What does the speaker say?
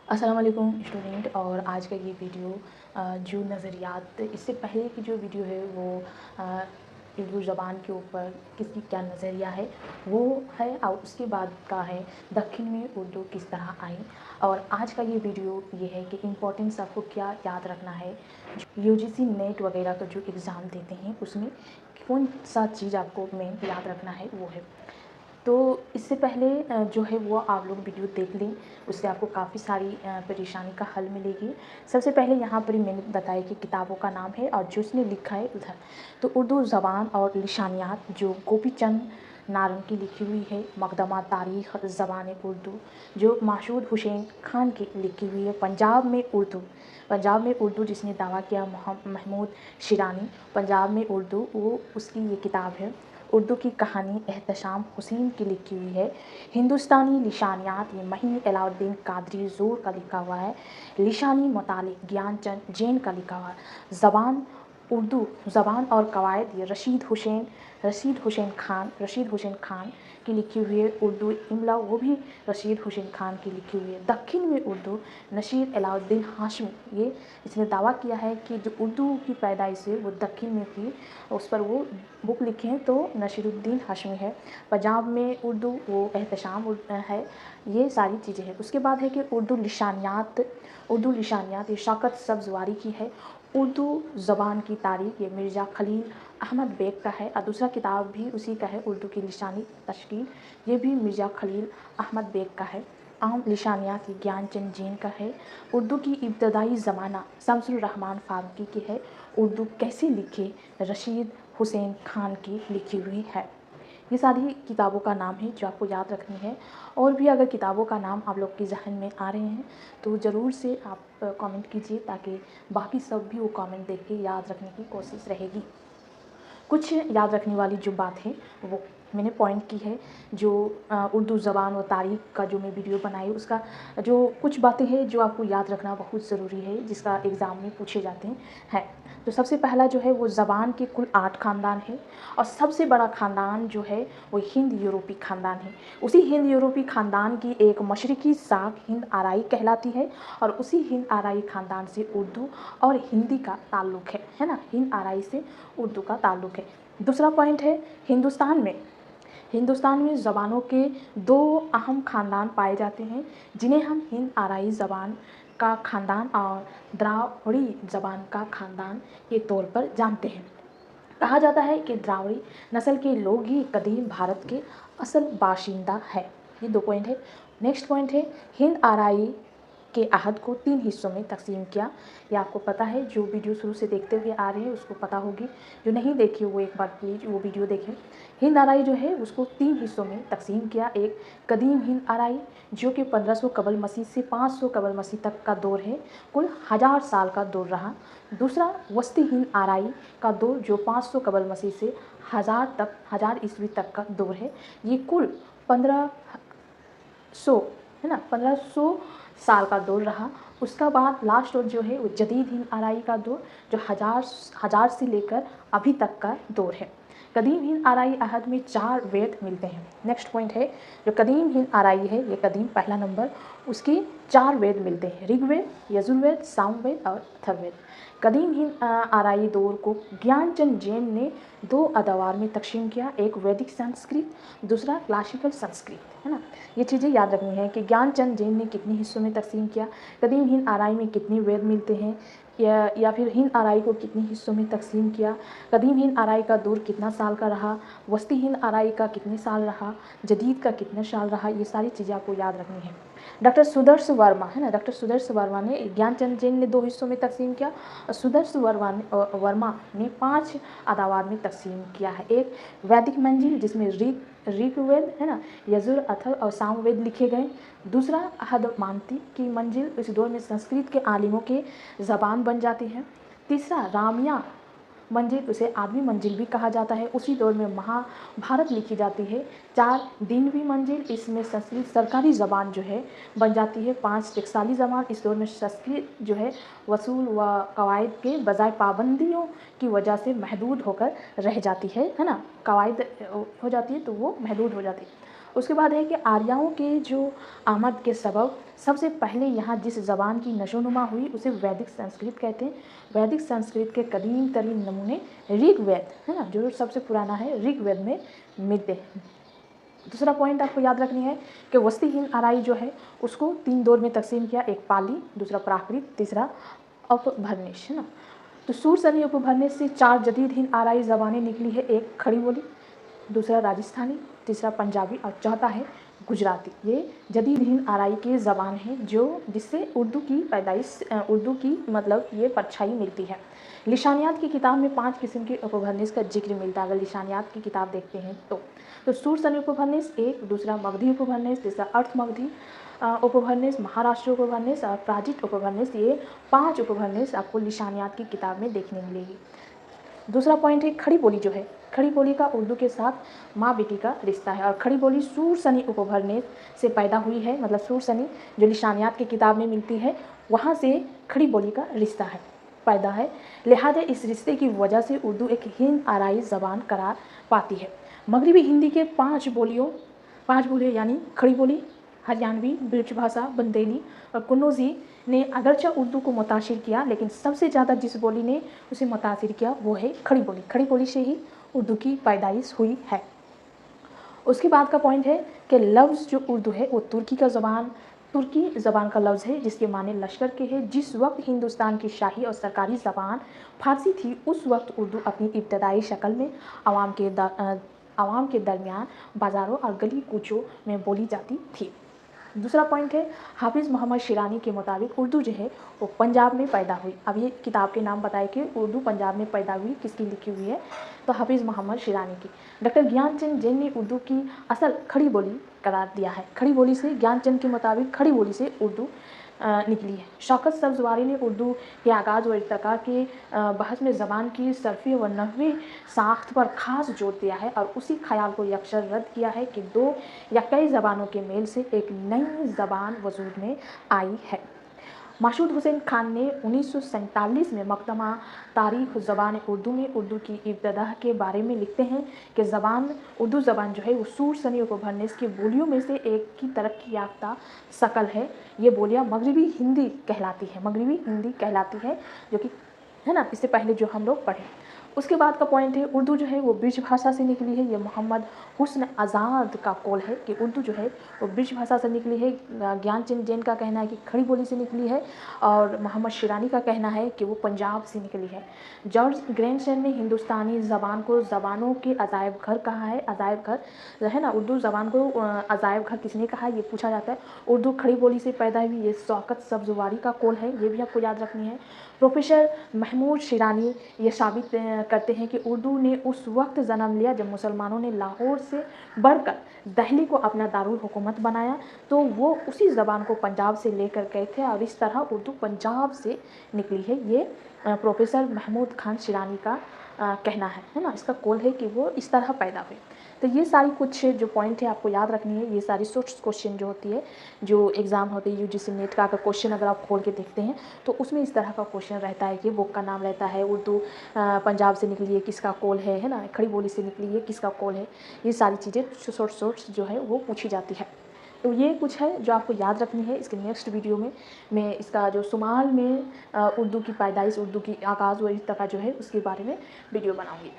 अस्सलाम वालेकुम स्टूडेंट। और आज का ये वीडियो जो नज़रियात, इससे पहले की जो वीडियो है वो उर्दू ज़बान के ऊपर किसकी क्या नज़रिया है वो है, और उसके बाद का है दक्षिण में उर्दू किस तरह आई। और आज का ये वीडियो ये है कि इम्पोर्टेंस आपको क्या याद रखना है। यूजीसी नेट वगैरह का जो एग्ज़ाम देते हैं उसमें कौन सा चीज़ आपको मेन याद रखना है वो है। तो इससे पहले जो है वो आप लोग वीडियो देख लें, उससे आपको काफ़ी सारी परेशानी का हल मिलेगी। सबसे पहले यहाँ पर ही मैंने बताया कि किताबों का नाम है और जो उसने लिखा है उधर। तो उर्दू ज़बान और लिशानियात जो गोपी चंद नारंग की लिखी हुई है, मकदमा तारीख़ ज़बान उर्दू जो मासूद हुसैन खान की लिखी हुई है, पंजाब में उर्दू जिसने दावा किया महमूद शिरानी, पंजाब में उर्दू वो उसकी ये किताब है। उर्दू की कहानी एहतशाम हुसैन की लिखी हुई है। हिंदुस्तानी लिशानियात ये मही अलाउद्दीन कादरी ज़ोर का लिखा हुआ है। लिशानी मुतालिक ज्ञानचंद जैन का लिखा हुआ है। ज़बान उर्दू ज़बान और कवायद ये रशीद हुसैन खान की लिखी हुई है। उर्दू इमला वो भी रशीद हुसैन खान की लिखी हुई है। दक्षिण में उर्दू नसीर अलाउद्दीन हाशमी, ये इसने दावा किया है कि जो उर्दू की पैदाइश है वो दक्षिण में हुई, उस पर वो बुक लिखे हैं तो नसीरुद्दीन हाशमी है। पंजाब में उर्दू वो एहतशाम है। ये सारी चीज़ें हैं। उसके बाद है कि उर्दू लिशानियात ये शौकत सब्ज़वारी की है। उर्दू ज़बान की तारीख़ ये मिर्ज़ा खलील अहमद बेग का है। और दूसरा किताब भी उसी का है, उर्दू की लिशानी तश्कील, ये भी मिर्ज़ा खलील अहमद बेग का है। आम लिशानियात ये ज्ञानचंद जैन का है। उर्दू की इब्तदाई ज़माना शम्सुर रहमान फारूकी की है। उर्दू कैसे लिखे रशीद हुसैन खान की लिखी हुई है। ये सारी किताबों का नाम है जो आपको याद रखनी है। और भी अगर किताबों का नाम आप लोग के जहन में आ रहे हैं तो ज़रूर से आप कमेंट कीजिए, ताकि बाकी सब भी वो कमेंट देख के याद रखने की कोशिश रहेगी। कुछ याद रखने वाली जो बात है वो मैंने पॉइंट की है। जो उर्दू ज़बान और तारीख़ का जो मैं वीडियो बनाई उसका जो कुछ बातें हैं जो आपको याद रखना बहुत ज़रूरी है, जिसका एग्ज़ाम में पूछे जाते हैं। तो सबसे पहला जो है वो ज़बान के कुल 8 ख़ानदान है, और सबसे बड़ा ख़ानदान जो है वो हिंद यूरोपी ख़ानदान है। उसी हिंद यूरोपी ख़ानदान की एक मशरक़ी शाख हिंद आराई कहलाती है, और उसी हिंद आराई ख़ानदान से उर्दू और हिंदी का ताल्लुक़ है ना। हिंद आराई से उर्दू का ताल्लुक़ है। दूसरा पॉइंट है हिंदुस्तान में ज़बानों के 2 अहम ख़ानदान पाए जाते हैं, जिन्हें हम हिंद आराई ज़बान का ख़ानदान और द्राविड़ी ज़बान का ख़ानदान के तौर पर जानते हैं। कहा जाता है कि द्राविड़ी नस्ल के लोग ही कदीम भारत के असल बाशिंदा है। ये 2 पॉइंट है। नेक्स्ट पॉइंट है हिंद आराई के अहद को 3 हिस्सों में तकसीम किया। ये आपको पता है, जो वीडियो शुरू से देखते हुए आ रहे हैं उसको पता होगी। जो नहीं देखी वो एक बार प्लीज़ वो वीडियो देखें। हिंद आराई जो है उसको 3 हिस्सों में तकसीम किया। एक कदीम हिंद आराई जो कि 1500 कबल मसीह से 500 कबल मसीह तक का दौर है, कुल 1000 साल का दौर रहा। दूसरा वस्ती हिंद आराई का दौर जो 500 कबल मसीह से 1000 ईस्वी तक का दौर है, ये कुल 1500 है ना, 1500 साल का दौर रहा। उसका बाद लास्ट दौर जो है वो जदीद हिंद आराई का दौर, जो हज़ार से लेकर अभी तक का दौर है। कदीम हिंद आराई अहद में 4 वेद मिलते हैं। नेक्स्ट पॉइंट है जो कदीम हिंद आराई है, ये कदीम पहला नंबर, उसके 4 वेद मिलते हैं, ऋग्वेद, यजुर्वेद, सामवेद और अथर्ववेद। कदीम हिंद आराई दौर को ज्ञानचंद जैन ने 2 अदवार में तकसीम किया, एक वैदिक संस्कृत, दूसरा क्लासिकल संस्कृत, है ना। ये चीज़ें याद रखनी है कि ज्ञानचंद जैन ने कितने हिस्सों में तकसीम किया, कदीम हिंद आराई में कितने वेद मिलते हैं, या फिर हिंद आराई को कितने हिस्सों में तकसीम किया, कदीम हिंद आराई का दौर कितना साल का रहा, वस्ती हिंद आराई का कितने साल रहा, जदीद का कितने साल रहा, ये सारी चीज़ें आपको याद रखनी है। डॉक्टर सुदर्श वर्मा है ना, डॉक्टर सुदर्श वर्मा ने ज्ञानचंद जैन ने 2 हिस्सों में तकसीम किया, और सुदर्श वर्मा ने 5 अदावार में तकसीम किया है। एक वैदिक मंजिल जिसमें ऋग्वेद है ना, यजुर, अथर्व और सामवेद लिखे गए। दूसरा अहदमानती की मंजिल, इस दौर में संस्कृत के आलिमों के ज़बान बन जाती है। तीसरा रामिया मंजिल, उसे आदमी मंजिल भी कहा जाता है, उसी दौर में महाभारत लिखी जाती है। 4 दिनवी मंजिल, इसमें संस्कृत सरकारी ज़बान जो है बन जाती है। 5 टकसाली ज़बान, इस दौर में संस्कृत जो है वसूल व कवायद के बजाय पाबंदियों की वजह से महदूद होकर रह जाती है ना, कवायद हो जाती है तो वो महदूद हो जाती है। उसके बाद है कि आर्यों के जो आमद के सबब सबसे पहले यहाँ जिस ज़बान की नशोनुमा हुई उसे वैदिक संस्कृत कहते हैं। वैदिक संस्कृत के कदीम तरीन नमूने ऋग्वेद है ना, जो सबसे पुराना है, ऋग्वेद में मिलते हैं। दूसरा पॉइंट आपको याद रखनी है कि वस्ती हिंद आराई जो है उसको 3 दौर में तकसीम किया, एक पाली, दूसरा प्राकृत, तीसरा अपभ्रंश है ना। तो सूरसनी उपभ्रंश से 4 जदीद हिंद आराई ज़बानें निकली है, एक खड़ी बोली, दूसरा राजस्थानी, तीसरा पंजाबी और चौथा है गुजराती। ये जदीद हिंद आराई के ज़बान हैं जो जिससे उर्दू की पैदाइश, उर्दू की मतलब ये परछाई मिलती है। लिसानियात की किताब में 5 किस्म के उपभ्रंश का जिक्र मिलता है। अगर लिसानियात की किताब देखते हैं तो सूरसनी उपभ्रंश एक, दूसरा मगधी उपभ्रंश, तीसरा अर्थ मगधी उपभ्रंश, महाराष्ट्र उपभ्रंश और प्राजित उपभ्रंश, ये 5 उपभ्रंश आपको लिसानियात की किताब में देखने मिलेगी। दूसरा पॉइंट है खड़ी बोली जो है, खड़ी बोली का उर्दू के साथ माँ बेटी का रिश्ता है और खड़ी बोली सूरसनी उपभ्रंश से पैदा हुई है। मतलब सूरसनी जो लिसानियात की किताब में मिलती है वहाँ से खड़ी बोली का रिश्ता है, पैदा है। लिहाजा इस रिश्ते की वजह से उर्दू एक हिंद आराई ज़बान करार पाती है। मगरबी हिंदी के 5 बोलियों यानी खड़ी बोली, हरियाणवी, ब्रज भाषा, बंदेली और कन्नौजी ने अगरचा उर्दू को मुतासिर किया, लेकिन सबसे ज़्यादा जिस बोली ने उसे मुतासिर किया वो है खड़ी बोली। खड़ी बोली से ही उर्दू की पैदाइश हुई है। उसके बाद का पॉइंट है कि लफ्ज़ जो उर्दू है वो तुर्की ज़बान का लफ्ज़ है जिसके माने लश्कर के हैं। जिस वक्त हिंदुस्तान की शाही और सरकारी ज़बान फारसी थी उस वक्त उर्दू अपनी इब्तदाई शक्ल में आवाम के दरमियान बाज़ारों और गली कूचों में बोली जाती थी। दूसरा पॉइंट है हाफिज़ मोहम्मद शिरानी के मुताबिक उर्दू जो है वो पंजाब में पैदा हुई। अब ये किताब के नाम बताए कि उर्दू पंजाब में पैदा हुई, किसकी लिखी हुई है, तो हाफिज़ मोहम्मद शिरानी की। डॉक्टर ज्ञानचंद जैन ने उर्दू की असल खड़ी बोली करार दिया है। खड़ी बोली से ज्ञानचंद के मुताबिक खड़ी बोली से उर्दू निकली है। शौकत सब्ज़वारी ने उर्दू के आगाज़ व इर्तिका के बहस में ज़बान की सर्फ़ी व नहवी साख्त पर ख़ास जोर दिया है और उसी ख्याल को यकसर रद्द किया है कि 2 या कई ज़बानों के मेल से एक नई ज़बान वजूद में आई है। मासूद हुसैन खान ने 1947 में मकदमा तारीख़ ज़बान उर्दू में उर्दू की इब्तदा के बारे में लिखते हैं कि उर्दू ज़बान जो है वो सूरसनी उपभ्रंश की बोलियों में से एक की तरक्की याफ्ता शकल है। ये बोलियाँ मगरबी हिंदी कहलाती है जो कि है ना, इससे पहले जो हम लोग पढ़े। उसके बाद का पॉइंट है उर्दू जो है वो ब्रिज भाषा से निकली है। ये मोहम्मद हुस्न आज़ाद का कौल है कि उर्दू जो है वो ब्रिज भाषा से निकली है। ज्ञानचंद जैन का कहना है कि खड़ी बोली से निकली है और मोहम्मद शिरानी का कहना है कि वो पंजाब से निकली है। जॉर्ज ग्रैंडसन ने हिंदुस्तानी ज़बान को ज़बानों के अजायब घर कहा है। अजायब घर है ना, उर्दू ज़बान को अजायब घर किसने कहा है ये पूछा जाता है। उर्दू खड़ी बोली से पैदा हुई, ये शौकत सब्ज़वारी का कौल है, ये भी आपको याद रखनी है। प्रोफेसर महमूद शिरानी ये साबित करते हैं कि उर्दू ने उस वक्त जन्म लिया जब मुसलमानों ने लाहौर से बढ़कर दिल्ली को अपना दारुल हुकूमत बनाया, तो वो उसी ज़बान को पंजाब से लेकर गए थे और इस तरह उर्दू पंजाब से निकली है। ये प्रोफेसर महमूद खान शिरानी का कहना है ना, इसका कौल है कि वो इस तरह पैदा हुए। तो ये सारी कुछ जो पॉइंट है आपको याद रखनी है। ये सारी शॉर्ट क्वेश्चन जो होती है, जो एग्ज़ाम होते हैं यूजीसी नेट का, अगर क्वेश्चन अगर आप खोल के देखते हैं तो उसमें इस तरह का क्वेश्चन रहता है कि बुक का नाम रहता है, उर्दू पंजाब से निकली है, किसका कौल है ना, खड़ी बोली से निकली है, किसका कौल है। ये सारी चीज़ें शॉर्ट्स जो है वो पूछी जाती है। तो ये कुछ है जो आपको याद रखनी है। इसके नेक्स्ट वीडियो में मैं इसका जो शुमाल में उर्दू की पैदाइश, उर्दू की आगाज़ व इर्तिका जो है उसके बारे में वीडियो बनाऊँगी।